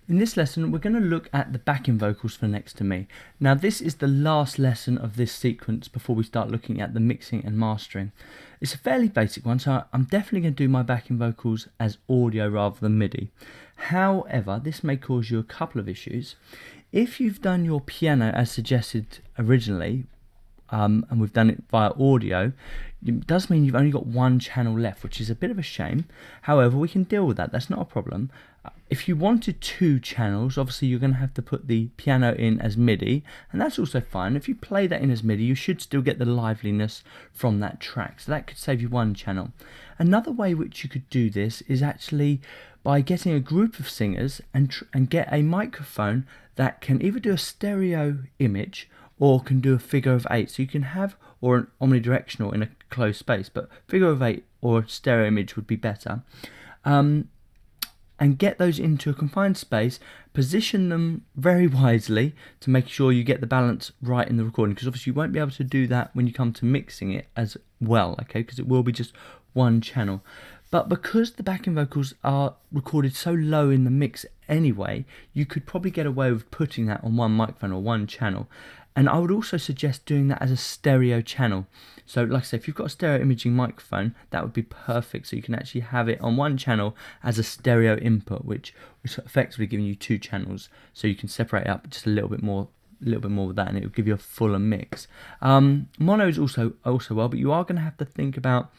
In this lesson, we're going to look at the backing vocals for Next to Me. Now, this is the last lesson of this sequence before we start looking at the mixing and mastering. It's a fairly basic one, so I'm definitely going to do my backing vocals as audio rather than MIDI. However, this may cause you a couple of issues. If you've done your piano as suggested originally, and we've done it via audio, it does mean you've only got one channel left, which is a bit of a shame. However, we can deal with that. That's not a problem. If you wanted two channels, obviously you're going to have to put the piano in as MIDI, and that's also fine. If you play that in as MIDI, you should still get the liveliness from that track, so that could save you one channel. Another way which you could do this is actually by getting a group of singers and get a microphone that can either do a stereo image or can do a figure of 8. So you can have, or an omnidirectional in a closed space, but figure of 8 or stereo image would be better. And get those into a confined space, position them very wisely to make sure you get the balance right in the recording, because obviously you won't be able to do that when you come to mixing it as well, okay, because it will be just one channel. But because the backing vocals are recorded so low in the mix anyway, you could probably get away with putting that on one microphone or one channel. And I would also suggest doing that as a stereo channel. So like I say, if you've got a stereo imaging microphone, that would be perfect. So you can actually have it on one channel as a stereo input, which is effectively giving you two channels. So you can separate up just a little bit more with that, and it will give you a fuller mix. Mono is also well, but you are going to have to think about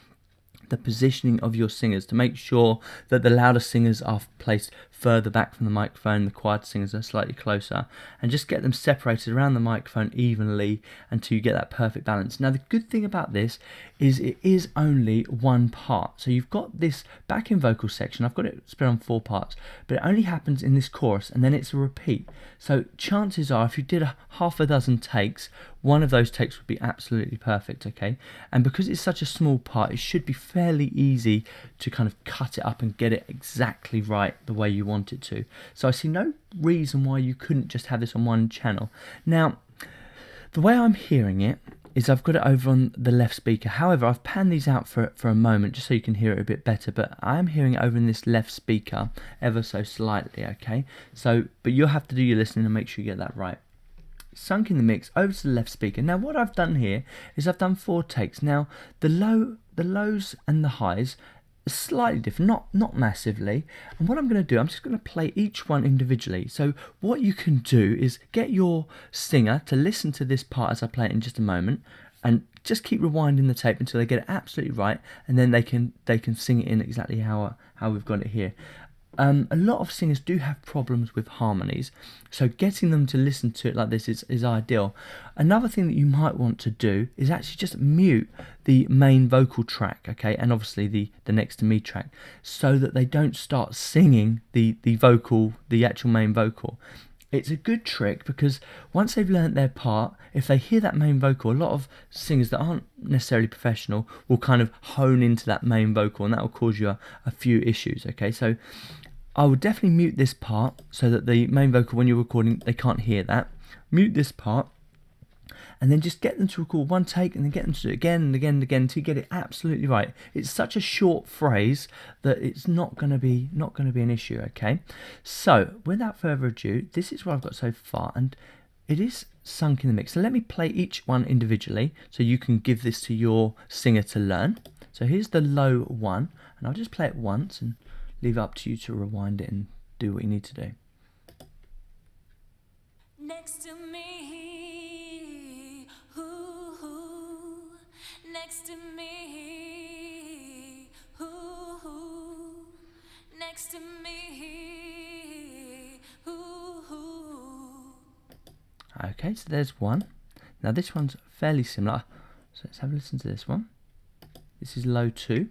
the positioning of your singers to make sure that the louder singers are placed further back from the microphone, the quieter singers are slightly closer, and just get them separated around the microphone evenly until you get that perfect balance. Now the good thing about this is it is only one part, so you've got this backing vocal section, I've got it split on 4 parts, but it only happens in this chorus and then it's a repeat. So chances are if you did half a dozen takes, one of those takes would be absolutely perfect, okay? And because it's such a small part, it should be fairly easy to kind of cut it up and get it exactly right the way you want it to. So I see no reason why you couldn't just have this on one channel. Now, the way I'm hearing it is I've got it over on the left speaker. However, I've panned these out for a moment just so you can hear it a bit better, but I'm hearing it over in this left speaker ever so slightly, okay? So, but you'll have to do your listening and make sure you get that right. Sunk in the mix over to the left speaker. Now what I've done here is I've done 4 takes. Now the lows and the highs are slightly different, not massively, and what I'm going to do, I'm just going to play each one individually. So what you can do is get your singer to listen to this part as I play it in just a moment, and just keep rewinding the tape until they get it absolutely right, and then they can sing it in exactly how we've got it here. A lot of singers do have problems with harmonies, so getting them to listen to it like this is ideal. Another thing that you might want to do is actually just mute the main vocal track, okay, and obviously the Next to Me track, so that they don't start singing the actual main vocal. It's a good trick because once they've learnt their part, if they hear that main vocal, a lot of singers that aren't necessarily professional will kind of hone into that main vocal, and that will cause you a few issues, okay? So I would definitely mute this part so that the main vocal, when you're recording, they can't hear that. Mute this part, and then just get them to record one take, and then get them to do it again and again and again until you get it absolutely right. It's such a short phrase that it's not going to be an issue, okay? So without further ado, this is what I've got so far, and it is sunk in the mix. So let me play each one individually so you can give this to your singer to learn. So here's the low one, and I'll just play it once and leave it up to you to rewind it and do what you need to do. Next to me, ooh, next to me, ooh, next to me, ooh. Okay, so there's one. Now this one's fairly similar, so let's have a listen to this one. This is low 2.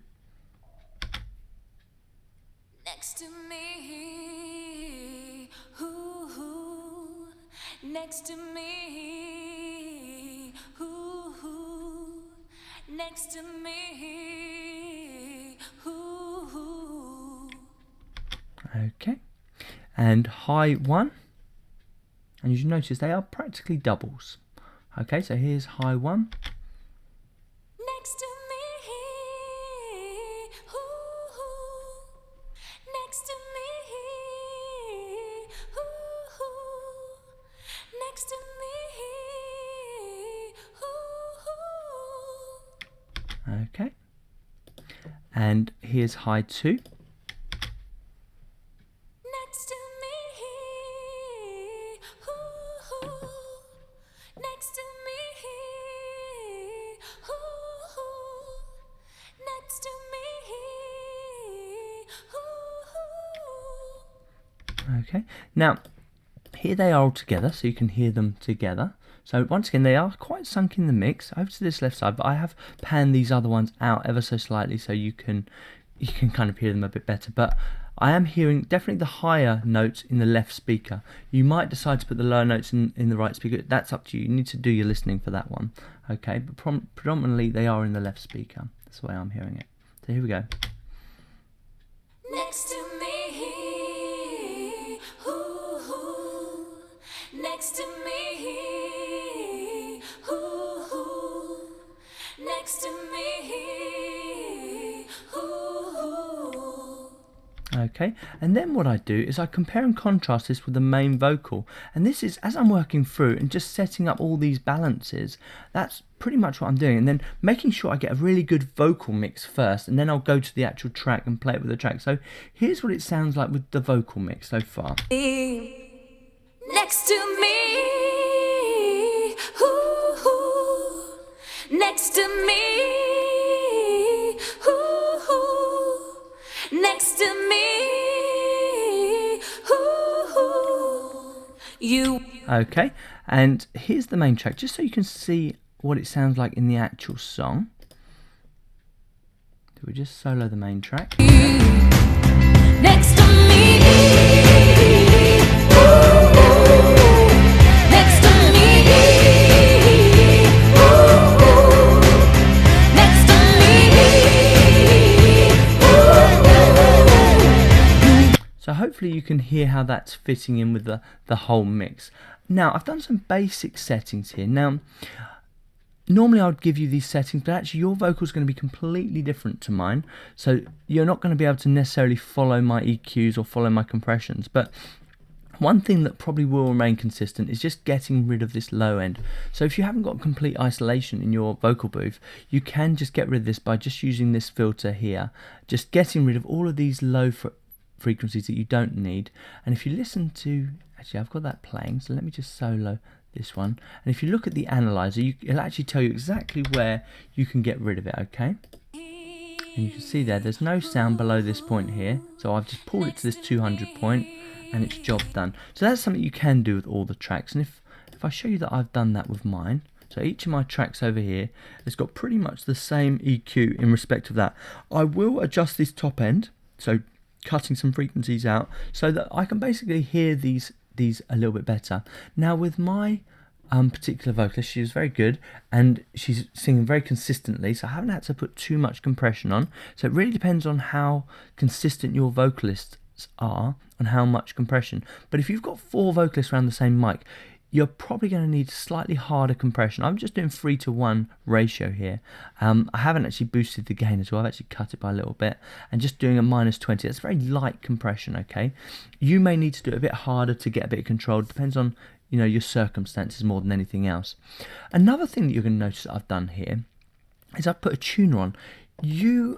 Next to me, ooh, next to me, ooh, next to me, ooh. Okay, and high 1, and you notice they are practically doubles. Okay, so here's high 1. Next to me, ooh, next to me, Okay. And here's high 2. Next to me, ooh, next to me, ooh, next to me, ooh. Okay. Now, here they are all together, so you can hear them together. So once again, they are quite sunk in the mix over to this left side, but I have panned these other ones out ever so slightly so you can kind of hear them a bit better. But I am hearing definitely the higher notes in the left speaker. You might decide to put the lower notes in the right speaker. That's up to you. You need to do your listening for that one. Okay, but predominantly they are in the left speaker. That's the way I'm hearing it. So here we go. Next to me, ooh, next to me, ooh, next to me, ooh. Okay, and then what I do is I compare and contrast this with the main vocal, and this is as I'm working through and just setting up all these balances. That's pretty much what I'm doing, and then making sure I get a really good vocal mix first, and then I'll go to the actual track and play it with the track. So here's what it sounds like with the vocal mix so far. Next to me, ooh, next to me, ooh, next to me, ooh, you. Okay, and here's the main track, just so you can see what it sounds like in the actual song. So we just solo the main track. Next to me, ooh, next to me, ooh, next to me, ooh. So hopefully you can hear how that's fitting in with the whole mix. Now, I've done some basic settings here. Now, normally I would give you these settings, but actually your vocal is going to be completely different to mine. So you're not going to be able to necessarily follow my EQs or follow my compressions. But one thing that probably will remain consistent is just getting rid of this low end. So if you haven't got complete isolation in your vocal booth, you can just get rid of this by just using this filter here. Just getting rid of all of these low frequencies that you don't need. And if you listen to, actually I've got that playing, so let me just solo this one, and if you look at the analyzer, it'll actually tell you exactly where you can get rid of it. Okay, and you can see there's no sound below this point here, so I've just pulled it to this 200 point and it's job done. So that's something you can do with all the tracks, and if I show you that I've done that with mine, so each of my tracks over here has got pretty much the same EQ in respect of that. I will adjust this top end, so cutting some frequencies out so that I can basically hear these a little bit better. Now with my particular vocalist, she was very good and she's singing very consistently, so I haven't had to put too much compression on. So it really depends on how consistent your vocalists are and how much compression. But if you've got 4 vocalists around the same mic, you're probably going to need slightly harder compression. I'm just doing 3:1 ratio here. I haven't actually boosted the gain as well. I've actually cut it by a little bit and just doing a -20. That's very light compression, okay? You may need to do it a bit harder to get a bit of control. It depends on, you know, your circumstances more than anything else. Another thing that you're going to notice that I've done here is I've put a tuner on. You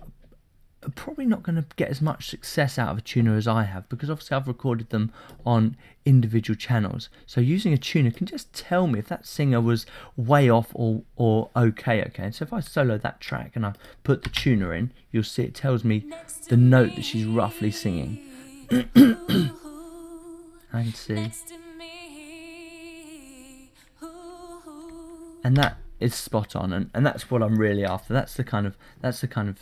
are probably not going to get as much success out of a tuner as I have, because obviously I've recorded them on individual channels. So using a tuner can just tell me if that singer was way off or okay. And so if I solo that track and I put the tuner in, you'll see it tells me the note that she's roughly singing. I can see. And that is spot on, and that's what I'm really after. That's the kind of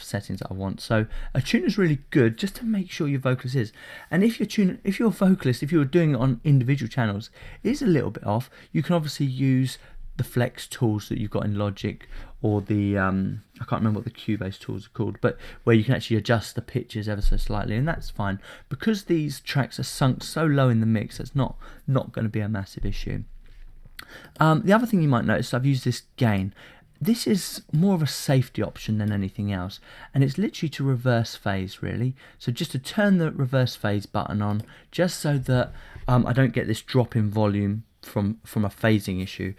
settings that I want. So a tuner is really good just to make sure your vocalist is. And if your vocalist, if you're doing it on individual channels, is a little bit off, you can obviously use the flex tools that you've got in Logic, or the I can't remember what the Cubase tools are called, but where you can actually adjust the pitches ever so slightly, and that's fine because these tracks are sunk so low in the mix. It's not going to be a massive issue. The other thing you might notice, I've used this gain. This is more of a safety option than anything else, and it's literally to reverse phase really. So just to turn the reverse phase button on, just so that I don't get this drop in volume from a phasing issue.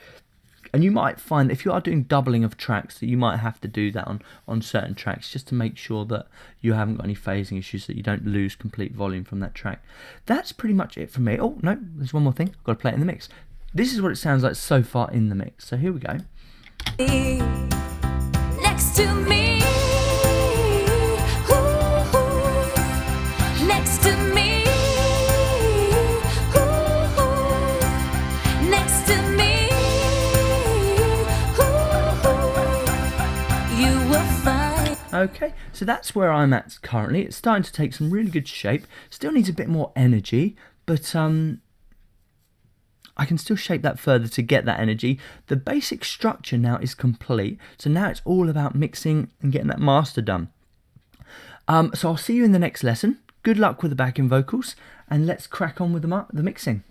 And you might find that if you are doing doubling of tracks, that you might have to do that on certain tracks, just to make sure that you haven't got any phasing issues, that you don't lose complete volume from that track. That's pretty much it for me. Oh no, there's one more thing. I've got to play it in the mix. This is what it sounds like so far in the mix. So here we go. Next to me, ooh, next to me, ooh, next to me, ooh, you will find. Okay, so that's where I'm at currently. It's starting to take some really good shape. Still needs a bit more energy, but I can still shape that further to get that energy. The basic structure now is complete, so now it's all about mixing and getting that master done. So I'll see you in the next lesson. Good luck with the backing vocals, and let's crack on with the mixing.